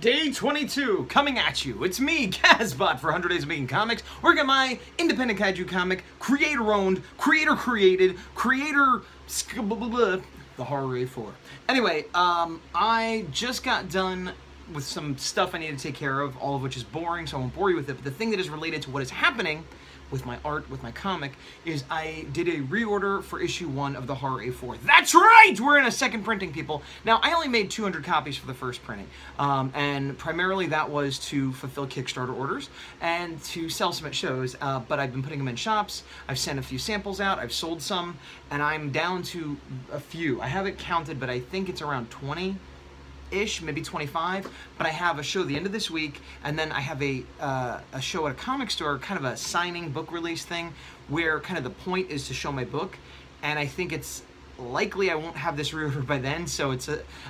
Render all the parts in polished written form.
Day 22, coming at you. It's me, Kazbot, for 100 Days of Making Comics, working on my independent kaiju comic, creator-owned, creator-created, creator... the Horror A4. Anyway, I just got done with some stuff I need to take care of, all of which is boring, so I won't bore you with it, but the thing that is related to what is happening with my art, with my comic, is I did a reorder for issue 1 of the Horror A4. That's right! We're in a second printing, people. Now, I only made 200 copies for the first printing, and primarily that was to fulfill Kickstarter orders and to sell some at shows, but I've been putting them in shops, I've sent a few samples out, I've sold some, and I'm down to a few. I haven't counted, but I think it's around 20-ish, maybe 25, but I have a show the end of this week, and then I have a show at a comic store, kind of a signing book release thing, where kind of the point is to show my book, and I think it's likely I won't have this reordered by then, so I'm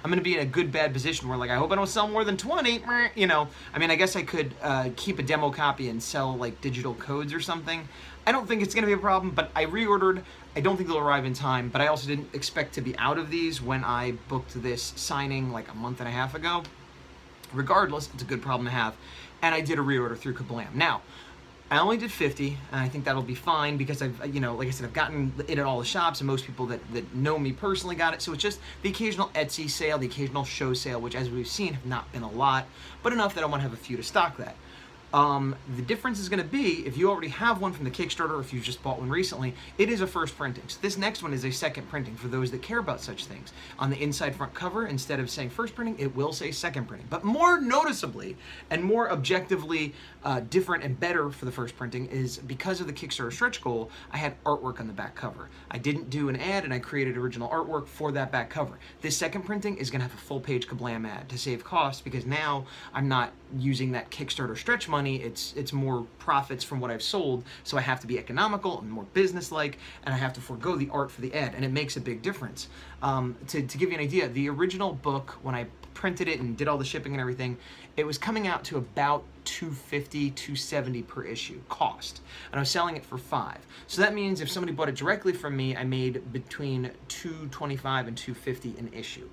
going to be in a good bad position where, like, I hope I don't sell more than 20, you know. I mean, I guess I could keep a demo copy and sell, like, digital codes or something. I don't think it's going to be a problem, but I reordered. I don't think they'll arrive in time, but I also didn't expect to be out of these when I booked this signing like a month and a half ago. Regardless, it's a good problem to have, and I did a reorder through Kablam. Now, I only did 50, and I think that'll be fine because I've, you know, like I said, I've gotten it at all the shops, and most people that know me personally got it, so it's just the occasional Etsy sale, the occasional show sale, which, as we've seen, have not been a lot, but enough that I want to have a few to stock that. The difference is going to be, if you already have one from the Kickstarter, or if you just bought one recently, it is a first printing. So this next one is a second printing for those that care about such things. On the inside front cover, instead of saying first printing, it will say second printing. But more noticeably, and more objectively different and better for the first printing, is because of the Kickstarter stretch goal, I had artwork on the back cover. I didn't do an ad, and I created original artwork for that back cover. This second printing is going to have a full-page Kablam ad to save costs, because now I'm not using that Kickstarter stretch money. It's more profits from what I've sold, so I have to be economical and more business-like, and I have to forego the art for the ad, and it makes a big difference. To give you an idea, the original book, when I printed it and did all the shipping and everything, it was coming out to about $250, $270 per issue cost, and I was selling it for $5. So that means if somebody bought it directly from me, I made between $225 and $250 an issue.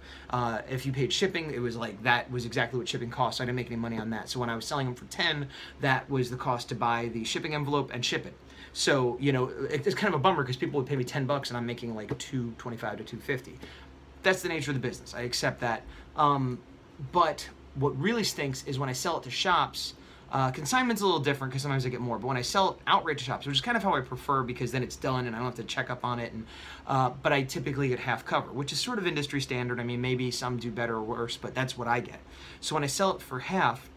If you paid shipping, it was like, that was exactly what shipping cost, so I didn't make any money on that. So when I was selling them for $10, that was the cost to buy the shipping envelope and ship it. So, you know, it's kind of a bummer because people would pay me $10 and I'm making like $225 to $250. That's the nature of the business. I accept that. But what really stinks is when I sell it to shops. Consignment's a little different because sometimes I get more, but when I sell it outright to shops, which is kind of how I prefer because then it's done and I don't have to check up on it, and but I typically get half cover, which is sort of industry standard. I mean, maybe some do better or worse, but that's what I get. So when I sell it for half,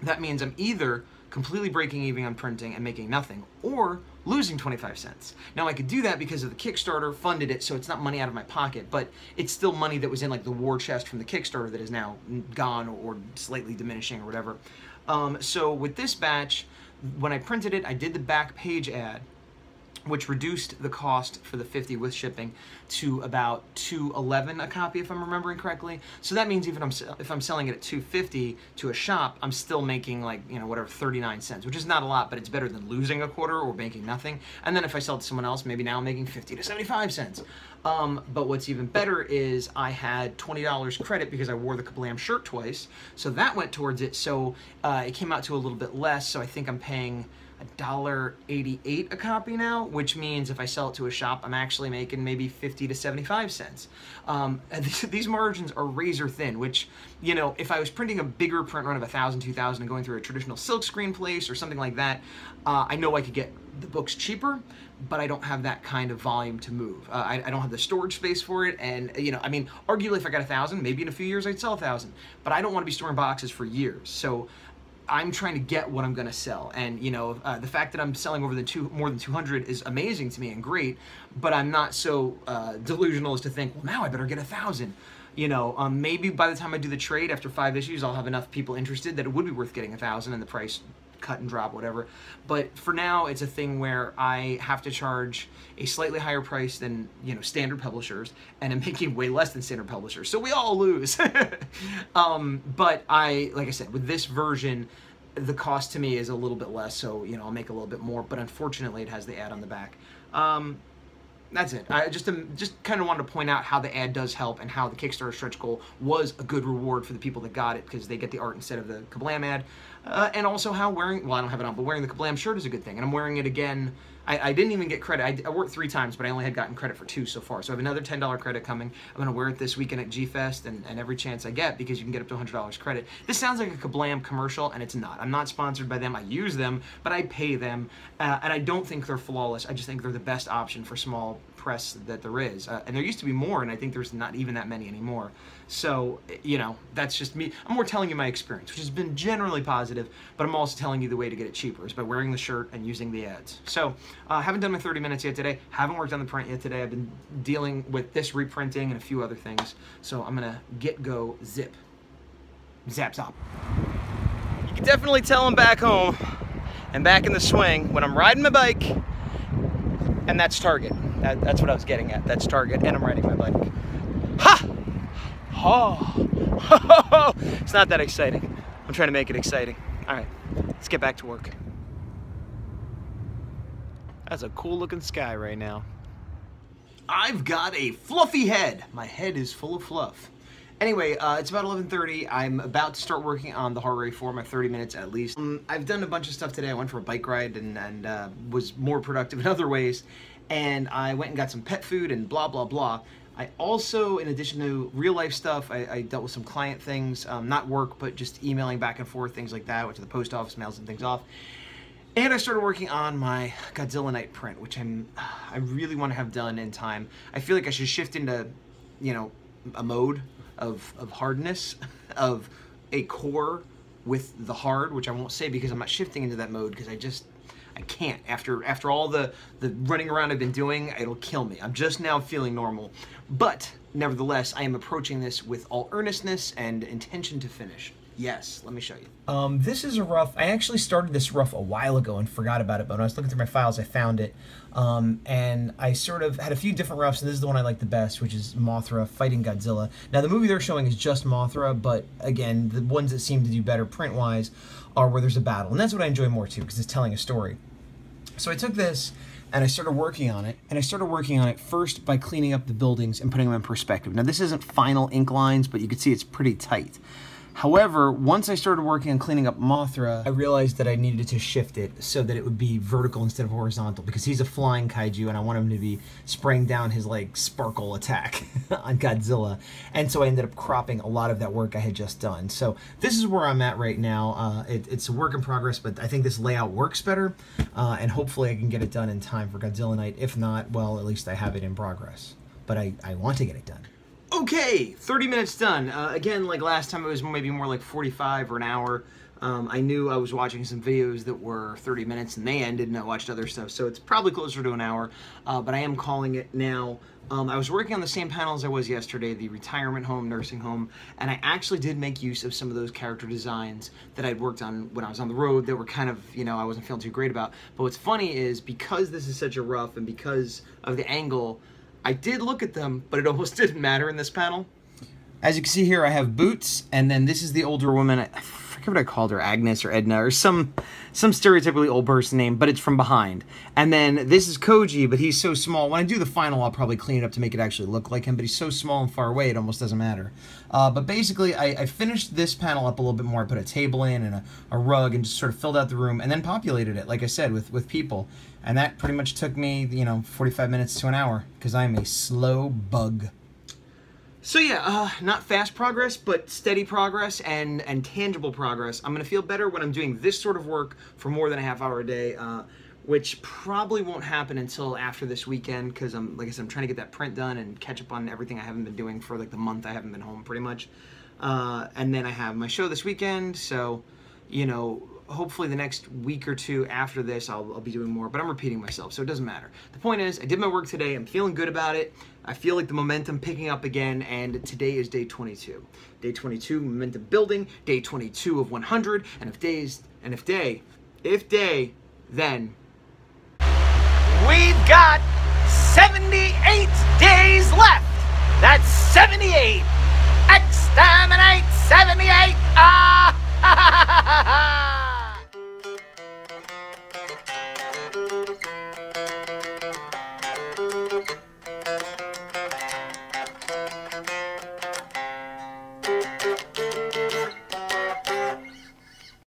that means I'm either completely breaking even on printing and making nothing, or losing 25 cents. Now, I could do that because of the Kickstarter funded it, so it's not money out of my pocket, but it's still money that was in like the war chest from the Kickstarter that is now gone or slightly diminishing or whatever. So with this batch, when I printed it, I did the back page ad, which reduced the cost for the 50 with shipping to about $211 a copy, if I'm remembering correctly. So that means even if I'm selling it at $250 to a shop, I'm still making, like, you know, whatever, 39 cents, which is not a lot, but it's better than losing a quarter or making nothing. And then if I sell it to someone else, maybe now I'm making 50 to 75 cents. But what's even better is I had $20 credit because I wore the Kablam shirt twice, so that went towards it. So it came out to a little bit less, so I think I'm paying $1.88 a copy now, which means if I sell it to a shop, I'm actually making maybe 50 to 75 cents. And these margins are razor thin, which, you know, if I was printing a bigger print run of 1,000, 2,000 and going through a traditional silkscreen place or something like that, I know I could get the books cheaper, but I don't have that kind of volume to move. I don't have the storage space for it, and, you know, I mean, arguably if I got 1,000, maybe in a few years I'd sell 1,000, but I don't want to be storing boxes for years. So I'm trying to get what I'm going to sell, and, you know, the fact that I'm selling more than 200 is amazing to me and great, but I'm not so delusional as to think, well, now I better get 1,000. You know, maybe by the time I do the trade after 5 issues, I'll have enough people interested that it would be worth getting 1,000 and the price cut and drop, whatever. But for now, it's a thing where I have to charge a slightly higher price than, you know, standard publishers, and I'm making way less than standard publishers, so we all lose. But like I said, with this version, the cost to me is a little bit less, so, you know, I'll make a little bit more, but unfortunately it has the ad on the back. that's it. I just kind of wanted to point out how the ad does help and how the Kickstarter stretch goal was a good reward for the people that got it because they get the art instead of the Kablam ad. And also how wearing, well, I don't have it on, but wearing the Kablam shirt is a good thing. And I'm wearing it again. I didn't even get credit. I wore it 3 times, but I only had gotten credit for 2 so far. So I have another $10 credit coming. I'm going to wear it this weekend at G-Fest and every chance I get because you can get up to $100 credit. This sounds like a Kablam commercial, and it's not. I'm not sponsored by them. I use them, but I pay them. And I don't think they're flawless. I just think they're the best option for small press that there is. And there used to be more, and I think there's not even that many anymore. So, you know, that's just me. I'm more telling you my experience, which has been generally positive, but I'm also telling you the way to get it cheaper is by wearing the shirt and using the ads. So, haven't done my 30 minutes yet today. Haven't worked on the print yet today. I've been dealing with this reprinting and a few other things. So I'm going to zip. Zap zop. You can definitely tell I'm back home and back in the swing when I'm riding my bike, and that's Target. That's what I was getting at. That's Target, and I'm riding my bike. Ha! Oh, it's not that exciting. I'm trying to make it exciting. All right, let's get back to work. That's a cool looking sky right now. I've got a fluffy head. My head is full of fluff. Anyway, it's about 11:30. I'm about to start working on the horror for my 30 minutes at least. I've done a bunch of stuff today. I went for a bike ride and was more productive in other ways. And I went and got some pet food and blah, blah, blah. I also, in addition to real life stuff, I dealt with some client things, not work, but just emailing back and forth, things like that, went to the post office, mailed some things off. And I started working on my Godzilla Night print, which I really want to have done in time. I feel like I should shift into, you know, a mode of hardness, of a core with the hard, which I won't say because I'm not shifting into that mode because I can't. After all the running around I've been doing, it'll kill me. I'm just now feeling normal. But nevertheless, I am approaching this with all earnestness and intention to finish. Yes, let me show you. This is a rough. I actually started this rough a while ago and forgot about it, but when I was looking through my files, I found it. And I sort of had a few different roughs, and this is the one I like the best, which is Mothra fighting Godzilla. Now, the movie they're showing is just Mothra, but again, the ones that seem to do better print-wise are where there's a battle. And that's what I enjoy more, too, because it's telling a story. So I took this, and I started working on it. And I started working on it first by cleaning up the buildings and putting them in perspective. Now, this isn't final ink lines, but you can see it's pretty tight. However, once I started working on cleaning up Mothra, I realized that I needed to shift it so that it would be vertical instead of horizontal, because he's a flying kaiju and I want him to be spraying down his, like, sparkle attack on Godzilla. And so I ended up cropping a lot of that work I had just done. So this is where I'm at right now. It's a work in progress, but I think this layout works better, and hopefully I can get it done in time for Godzilla Night. If not, well, at least I have it in progress. But I want to get it done. Okay, 30 minutes done. Again, like last time, it was maybe more like 45 or an hour. I knew I was watching some videos that were 30 minutes and they ended, and I watched other stuff, so it's probably closer to an hour, but I am calling it now. I was working on the same panel as I was yesterday, the retirement home, nursing home, and I actually did make use of some of those character designs that I'd worked on when I was on the road that were kind of, you know, I wasn't feeling too great about. But what's funny is, because this is such a rough and because of the angle, I did look at them, but it almost didn't matter in this panel. As you can see here, I have Boots, and then this is the older woman. I forget what I called her, Agnes or Edna, or some stereotypically old person name, but it's from behind. And then this is Koji, but he's so small. When I do the final, I'll probably clean it up to make it actually look like him, but he's so small and far away, it almost doesn't matter. But basically, I finished this panel up a little bit more. I put a table in and a rug and just sort of filled out the room, and then populated it, like I said, with people. And that pretty much took me, you know, 45 minutes to an hour, because I'm a slow bug. So yeah, not fast progress, but steady progress and tangible progress. I'm going to feel better when I'm doing this sort of work for more than a half hour a day, which probably won't happen until after this weekend, because like I said, I'm trying to get that print done and catch up on everything I haven't been doing for like the month I haven't been home, pretty much. And then I have my show this weekend, so, you know, hopefully the next week or two after this I'll be doing more, but I'm repeating myself, so it doesn't matter. The point is, I did my work today, I'm feeling good about it, I feel like the momentum picking up again, and today is day 22. Day 22, momentum building, day 22 of 100, and if day, then we've got 78 days left! That's 78! Exterminate 78!